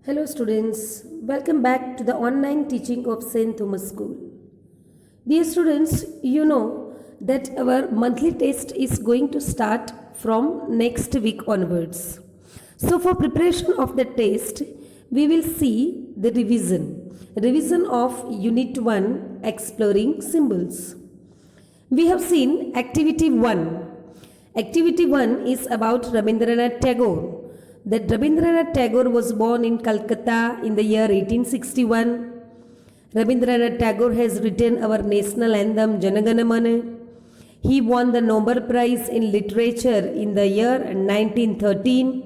Hello students, welcome back to the online teaching of St. Thomas School. Dear students, you know that our monthly test is going to start from next week onwards. So for preparation of the test, we will see the revision of Unit 1 Exploring Symbols. We have seen Activity 1. Activity 1 is about Rabindranath Tagore. That Rabindranath Tagore was born in Calcutta in the year 1861. Rabindranath Tagore has written our national anthem Jana Gana Mana. He won the Nobel Prize in Literature in the year 1913.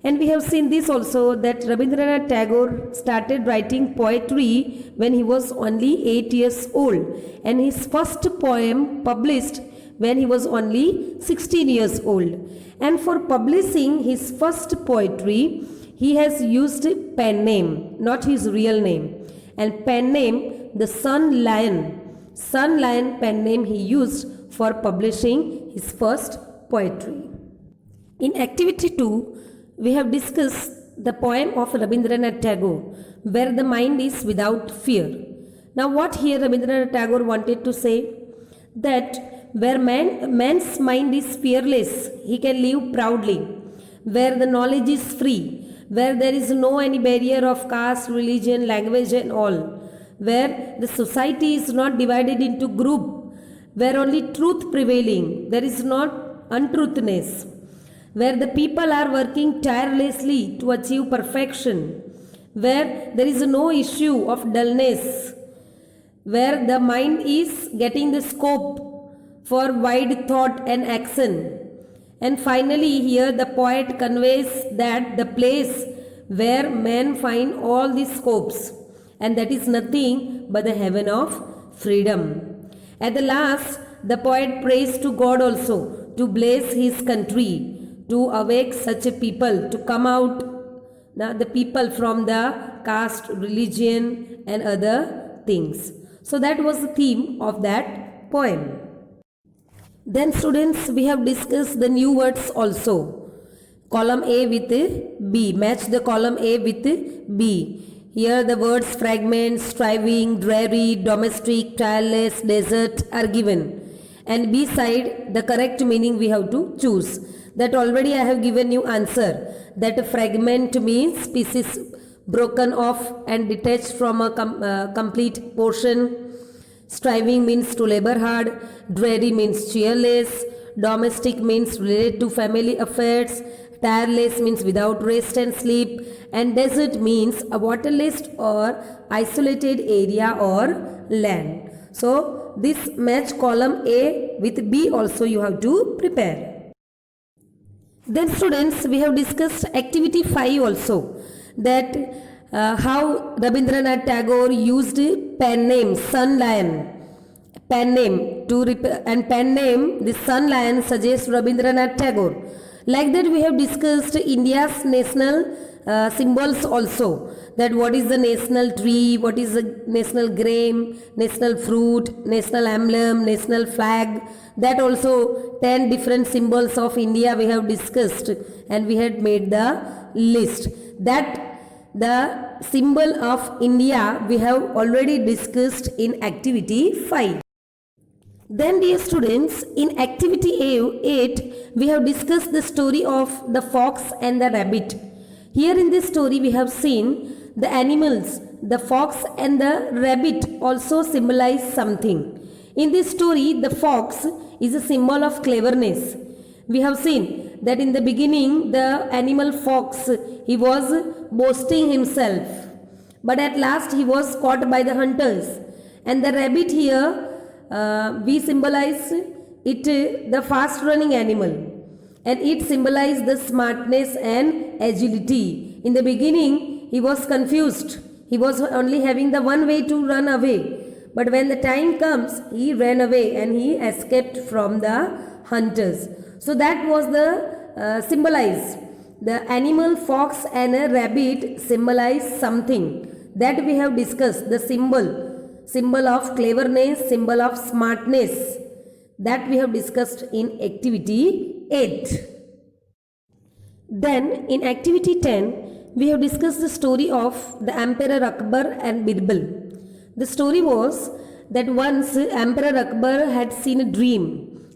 And we have seen this also that Rabindranath Tagore started writing poetry when he was only 8 years old, and his first poem published when he was only 16 years old. And for publishing his first poetry, he has used pen name, not his real name. And pen name, the Sun Lion pen name he used for publishing his first poetry. In Activity 2, we have discussed the poem of Rabindranath Tagore, where the mind is without fear. Now what here Rabindranath Tagore wanted to say? That where man's mind is fearless, he can live proudly. Where the knowledge is free, where there is no any barrier of caste, religion, language and all. Where the society is not divided into group, where only truth prevailing, there is not untruthness. Where the people are working tirelessly to achieve perfection, where there is no issue of dullness, where the mind is getting the scope for wide thought and action. And finally here the poet conveys that the place where men find all these scopes, and that is nothing but the heaven of freedom. At the last, the poet prays to God also to bless his country, to awake such a people, to come out the people from the caste, religion and other things. So that was the theme of that poem. Then students, we have discussed the new words also. Column A with B. Match the column A with B. Here the words fragment, striving, dreary, domestic, tireless, desert are given. And B side, the correct meaning we have to choose. That already I have given you answer. That a fragment means pieces broken off and detached from a complete portion. Striving means to labor hard, dreary means cheerless, domestic means related to family affairs, tireless means without rest and sleep, and desert means a waterless or isolated area or land. So this match column A with B also you have to prepare. Then students, we have discussed Activity 5 also, that how Rabindranath Tagore used pen name Sun Lion, pen name the Sun Lion suggests Rabindranath Tagore. Like that we have discussed India's national symbols also, that what is the national tree, what is the national grain, national fruit, national emblem, national flag. That also 10 different symbols of India we have discussed, and we had made the list. That the symbol of India we have already discussed in Activity 5. Then dear students, in Activity 8 we have discussed the story of the fox and the rabbit. Here in this story we have seen the animals, the fox and the rabbit also symbolize something. In this story the fox is a symbol of cleverness. We have seen that in the beginning the animal fox, he was boasting himself, but at last he was caught by the hunters. And the rabbit here we symbolize it, the fast running animal, and it symbolizes the smartness and agility. In the beginning he was confused, he was only having the one way to run away, but when the time comes he ran away and he escaped from the hunters. So that was the symbolize. The animal fox and a rabbit symbolize something that we have discussed. The symbol of cleverness, symbol of smartness, that we have discussed in Activity 8. Then in Activity 10 we have discussed the story of the Emperor Akbar and Birbal. The story was that once Emperor Akbar had seen a dream.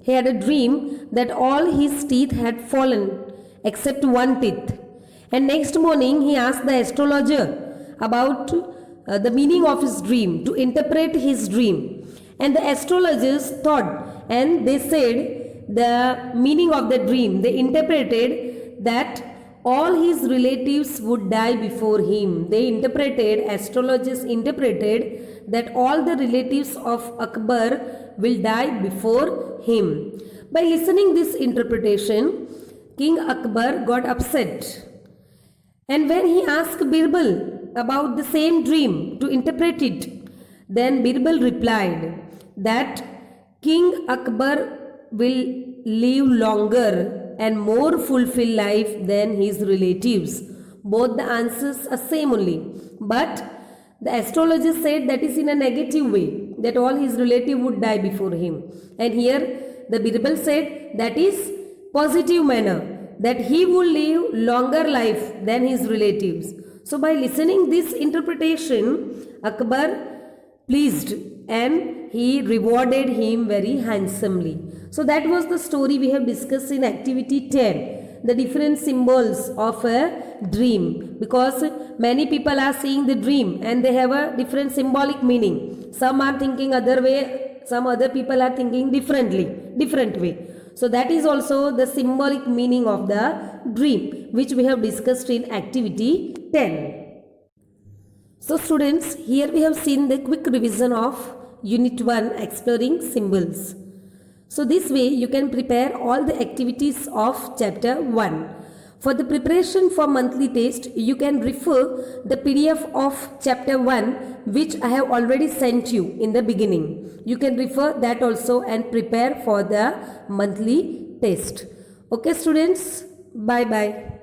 He had a dream that all his teeth had fallen except one tooth. And next morning he asked the astrologer about the meaning of his dream, to interpret his dream. And the astrologers thought, and they said the meaning of the dream. They interpreted that all his relatives would die before him. Astrologers interpreted that all the relatives of Akbar will die before him. By listening this interpretation, King Akbar got upset. And when he asked Birbal about the same dream to interpret it, then Birbal replied that King Akbar will live longer and more fulfilled life than his relatives. Both the answers are same only. But the astrologer said that is in a negative way, that all his relative would die before him. And here the Birbal said that is positive manner, that he will live longer life than his relatives. So by listening this interpretation, Akbar pleased and he rewarded him very handsomely. So that was the story we have discussed in activity 10, the different symbols of a dream, because many people are seeing the dream and they have a different symbolic meaning. Some are thinking other way, some other people are thinking different way. So that is also the symbolic meaning of the dream, which we have discussed in activity 10. So students, here we have seen the quick revision of Unit 1, exploring symbols. So this way you can prepare all the activities of chapter 1. For the preparation for monthly test, you can refer the PDF of chapter 1, which I have already sent you in the beginning. You can refer that also and prepare for the monthly test. Okay students, bye bye.